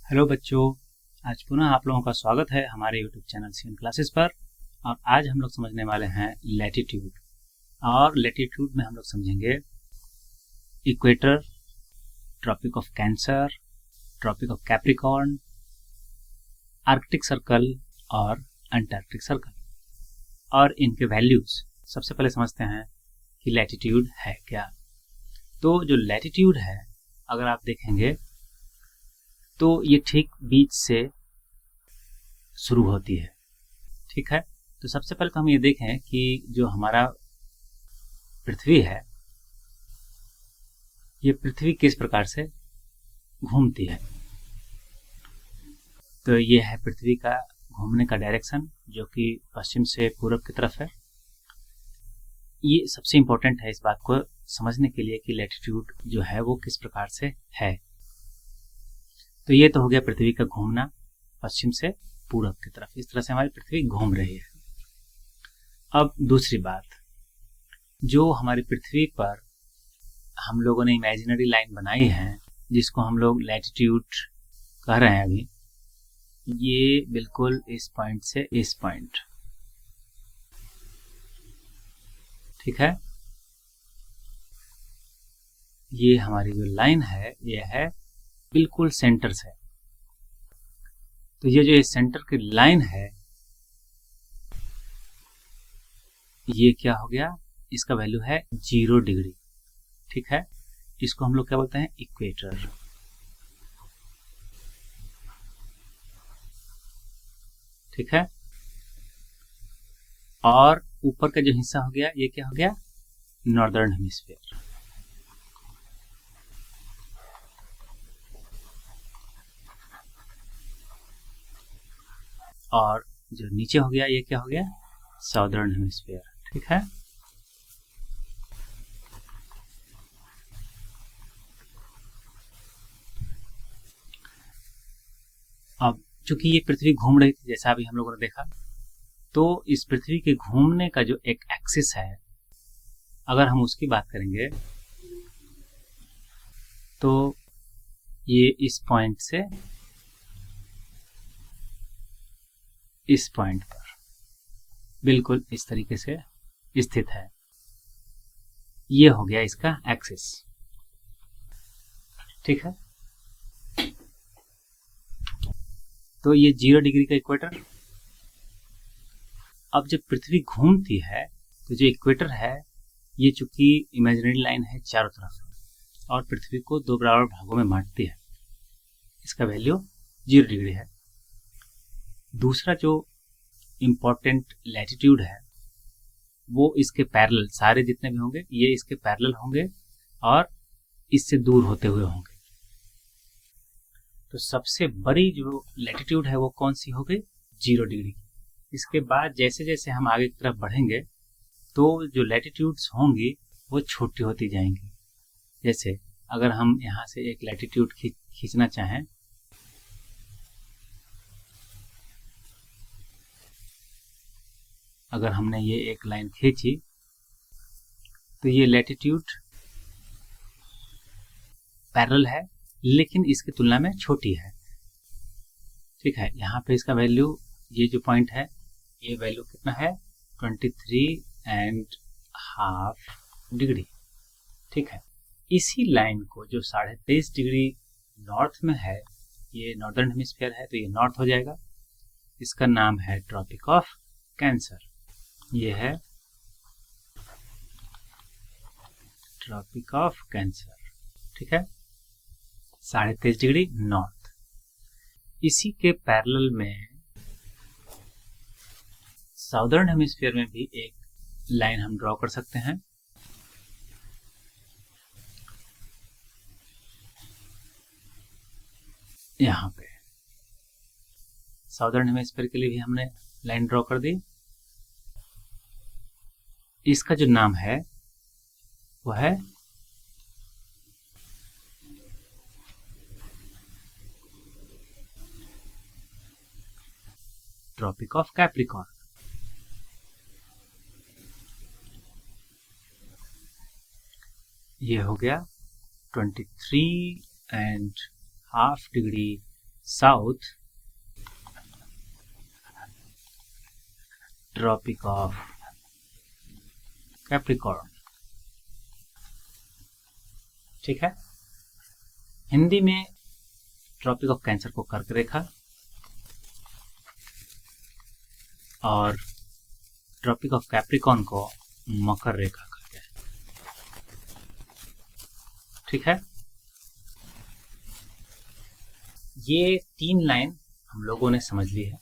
Hello बच्चों, आज पुनः आप लोगों का स्वागत है हमारे यूट्यूब चैनल सीएन क्लासेस पर। और आज हम लोग समझने वाले हैं लैटिट्यूड। और लैटिट्यूड में हम लोग समझेंगे equator, Tropic of Cancer, Tropic of Capricorn, Arctic Circle और अंटार्कटिक सर्कल और इनके वैल्यूज। सबसे पहले समझते हैं कि लैटिट्यूड है क्या। तो जो लैटिट्यूड है, अगर आप देखेंगे तो ये ठीक बीच से शुरू होती है। ठीक है, तो सबसे पहले तो हम ये देखें कि जो हमारा पृथ्वी है, ये पृथ्वी किस प्रकार से घूमती है। तो ये है पृथ्वी का घूमने का डायरेक्शन, जो कि पश्चिम से पूरब की तरफ है। ये सबसे इम्पोर्टेंट है इस बात को समझने के लिए कि लैटिट्यूड जो है वो किस प्रकार से है। तो ये तो हो गया पृथ्वी का घूमना पश्चिम से पूरब की तरफ। इस तरह से हमारी पृथ्वी घूम रही है। अब दूसरी बात, जो हमारी पृथ्वी पर हम लोगों ने इमेजिनरी लाइन बनाई है, जिसको हम लोग लैटिट्यूड कह रहे हैं अभी, ये बिल्कुल इस पॉइंट से इस पॉइंट, ठीक है, ये हमारी जो लाइन है ये है बिल्कुल सेंटर से। तो ये जो सेंटर की लाइन है, ये क्या हो गया, इसका वैल्यू है 0 डिग्री। ठीक है, इसको हम लोग क्या बोलते हैं, इक्वेटर। ठीक है, और ऊपर का जो हिस्सा हो गया ये क्या हो गया, नॉर्दर्न हेमिस्फीयर। और जो नीचे हो गया ये क्या हो गया, साउदर्न हेमिस्फीयर। ठीक है, अब चूंकि ये पृथ्वी घूम रही थी जैसा अभी हम लोगों ने देखा, तो इस पृथ्वी के घूमने का जो एक एक्सिस है, अगर हम उसकी बात करेंगे तो ये इस पॉइंट से इस पॉइंट पर बिल्कुल इस तरीके से स्थित है। ये हो गया इसका एक्सिस। ठीक है, तो ये 0 डिग्री का इक्वेटर। अब जब पृथ्वी घूमती है तो जो इक्वेटर है, ये चूंकि इमेजिनरी लाइन है चारों तरफ और पृथ्वी को 2 बराबर भागों में बांटती है, इसका वैल्यू 0 डिग्री है। दूसरा जो इम्पोर्टेंट लैटिट्यूड है वो इसके पैरेलल, सारे जितने भी होंगे ये इसके पैरेलल होंगे और इससे दूर होते हुए होंगे। तो सबसे बड़ी जो लैटिट्यूड है वो कौन सी हो गई, 0 डिग्री। इसके बाद जैसे जैसे हम आगे की तरफ बढ़ेंगे तो जो लैटिट्यूड्स होंगी वो छोटी होती जाएंगी। जैसे अगर हम यहाँ से एक लैटिट्यूड खींचना चाहें, अगर हमने ये एक लाइन खींची तो ये लैटिट्यूड पैरेलल है लेकिन इसकी तुलना में छोटी है। ठीक है, यहाँ पे इसका वैल्यू, ये जो पॉइंट है ये वैल्यू कितना है, 23.5 डिग्री। ठीक है, इसी लाइन को जो 23.5 डिग्री नॉर्थ में है, ये नॉर्दर्न हेमिस्फीयर है तो ये नॉर्थ हो जाएगा। इसका नाम है ट्रॉपिक ऑफ कैंसर। ये है ट्रॉपिक ऑफ कैंसर। ठीक है, 23.5 डिग्री नॉर्थ। इसी के पैरेलल में साउदर्न हेमिस्फीयर में भी एक लाइन हम ड्रॉ कर सकते हैं। यहाँ पे साउदर्न हेमिस्फीयर के लिए भी हमने लाइन ड्रॉ कर दी। इसका जो नाम है वो है ट्रॉपिक ऑफ कैप्रिकॉर्न। ये हो गया 23.5 degree south Tropic of Capricorn. ठीक है, हिंदी में ट्रॉपिक ऑफ कैंसर को कर्क रेखा और ट्रॉपिक ऑफ कैप्रिकॉर्न को मकर रेखा कहते हैं। ठीक है, ये 3 लाइन हम लोगों ने समझ ली है।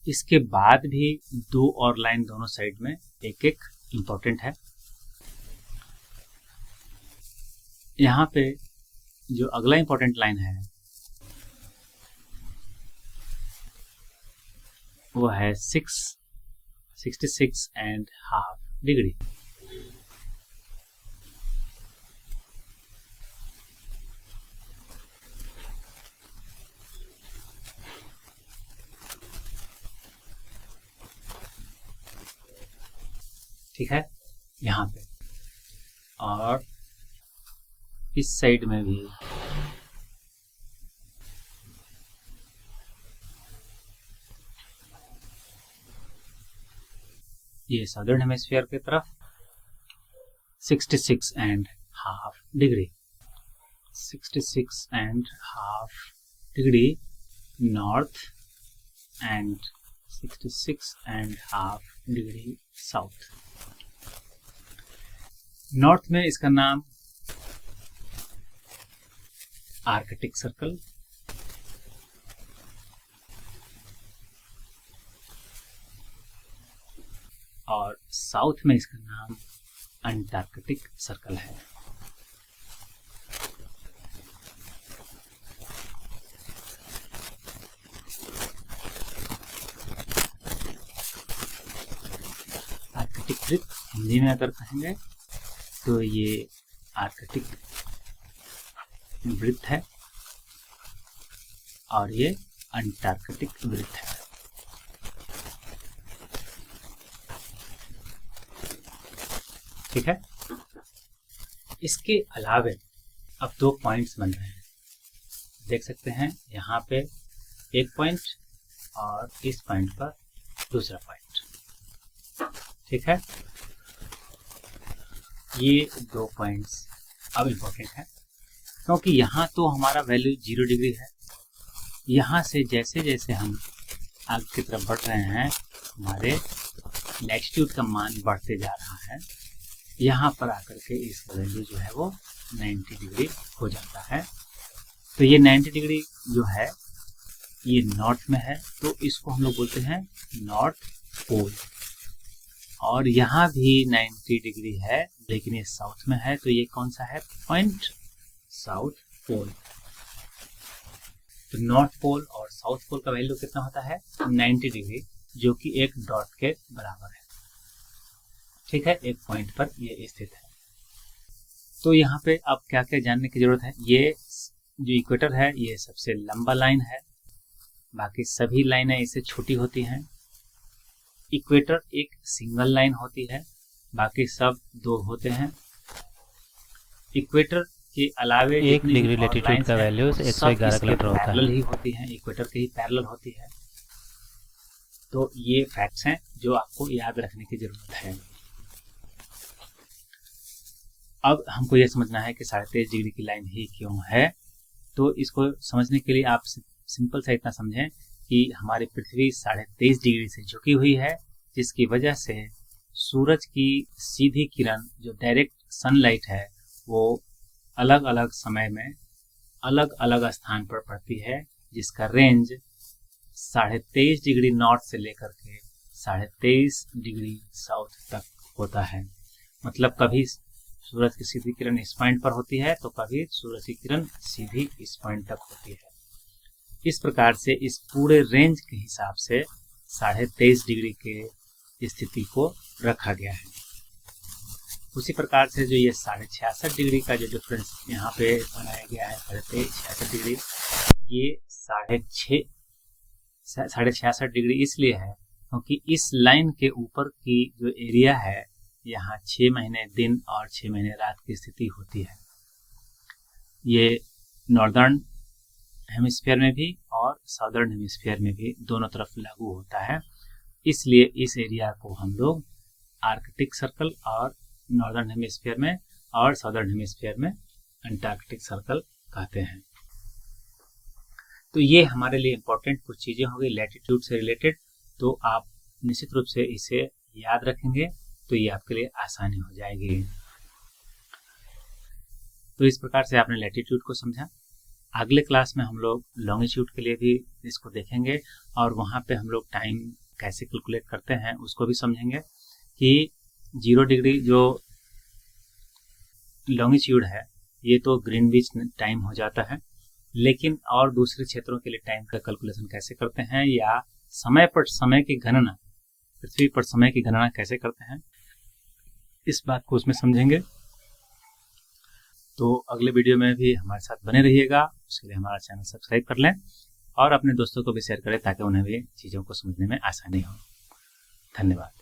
इसके बाद भी 2 और लाइन दोनों साइड में एक एक इम्पोर्टेंट है। यहाँ पे जो अगला इम्पोर्टेंट लाइन है वो है 66.5 डिग्री। ठीक है, यहाँ पे और इस साइड में भी ये सदर्न हेमिस्फीयर की तरफ 66.5 degree, 66.5 degree north and 66.5 degree south. North में इसका नाम आर्कटिक सर्कल, और साउथ में इसका नाम अंटार्कटिक सर्कल है। आर्कटिक वृत्त हिंदी में अगर कहेंगे तो ये आर्कटिक वृत्त है और ये अंटार्कटिक वृत्त है। ठीक है, इसके अलावे अब 2 पॉइंट्स बन रहे हैं, देख सकते हैं यहाँ पे एक पॉइंट और इस पॉइंट पर दूसरा पॉइंट। ठीक है, ये 2 पॉइंट्स अब इम्पोर्टेंट है क्योंकि यहाँ तो हमारा वैल्यू 0 डिग्री है। यहाँ से जैसे जैसे हम आगे की तरफ बढ़ रहे हैं हमारे लैटिट्यूड का मान बढ़ते जा रहा है। यहाँ पर आकर के इसका वैल्यू जो है वो 90 डिग्री हो जाता है। तो ये 90 डिग्री जो है ये नॉर्थ में है, तो इसको हम लोग बोलते हैं नॉर्थ पोल। और यहाँ भी 90 डिग्री है लेकिन ये साउथ में है, तो ये कौन सा है पॉइंट, साउथ पोल। तो नॉर्थ पोल और साउथ पोल का वैल्यू कितना होता है 90 डिग्री, जो कि एक डॉट के बराबर है। ठीक है, एक पॉइंट पर ये स्थित है। तो यहाँ पे अब क्या क्या जानने की जरूरत है। ये जो इक्वेटर है ये सबसे लंबा लाइन है, बाकी सभी लाइनें इससे छोटी होती हैं। इक्वेटर एक सिंगल लाइन होती है, बाकी सब 2 होते हैं। इक्वेटर के अलावे 1 डिग्री लैटिट्यूड का वैल्यू 111 किलोमीटर होता है, पैरेलल ही होती है, इक्वेटर के ही पैरेलल होती है। तो ये फैक्ट्स हैं जो आपको याद रखने की जरूरत है। अब हमको यह समझना है कि 23.5 डिग्री की लाइन ही क्यों है। तो इसको समझने के लिए आप सिंपल सा इतना समझें कि हमारी पृथ्वी 23.5 डिग्री से झुकी हुई है, जिसकी वजह से सूरज की सीधी किरण जो डायरेक्ट सनलाइट है वो अलग अलग समय में अलग अलग स्थान पर पड़ती है, जिसका रेंज 23.5 डिग्री नॉर्थ से लेकर के 23.5 डिग्री साउथ तक होता है। मतलब कभी सूरज की सीधी किरण इस पॉइंट पर होती है तो कभी सूरज की किरण सीधी इस पॉइंट तक होती है। इस प्रकार से इस पूरे रेंज के हिसाब से 23.5 डिग्री के स्थिति को रखा गया है। उसी प्रकार से जो ये 66.5 डिग्री का जो डिफरेंस यहाँ पे बनाया गया है 66 डिग्री, ये 66.5 डिग्री इसलिए है क्योंकि इस लाइन के ऊपर की जो एरिया है यहाँ 6 महीने दिन और 6 महीने रात की स्थिति होती है। ये नॉर्दर्न हेमिस्फीयर में भी और साउदर्न हेमिस्फीयर में भी दोनों तरफ लागू होता है। इसलिए इस एरिया को हम लोग आर्कटिक सर्कल और नॉर्दर्न हेमिस्फीयर में और साउदर्न हेमिस्फीयर में अंटार्कटिक सर्कल कहते हैं। तो ये हमारे लिए इम्पोर्टेंट कुछ चीज़ें हो गई लैटिट्यूड से रिलेटेड। तो आप निश्चित रूप से इसे याद रखेंगे तो ये आपके लिए आसानी हो जाएगी। तो इस प्रकार से आपने लैटिट्यूड को समझा। अगले क्लास में हम लोग लॉन्गिट्यूड के लिए भी इसको देखेंगे और वहाँ पे हम लोग टाइम कैसे कैलकुलेट करते हैं उसको भी समझेंगे कि 0 डिग्री जो लॉन्गिट्यूड है ये तो ग्रीनविच टाइम हो जाता है, लेकिन और दूसरे क्षेत्रों के लिए टाइम का कैलकुलेशन कैसे करते हैं या समय पर समय की गणना, पृथ्वी पर समय की गणना कैसे करते हैं, इस बात को उसमें समझेंगे। तो अगले वीडियो में भी हमारे साथ बने रहिएगा। उसके लिए हमारा चैनल सब्सक्राइब कर लें और अपने दोस्तों को भी शेयर करें ताकि उन्हें भी चीज़ों को समझने में आसानी हो। धन्यवाद।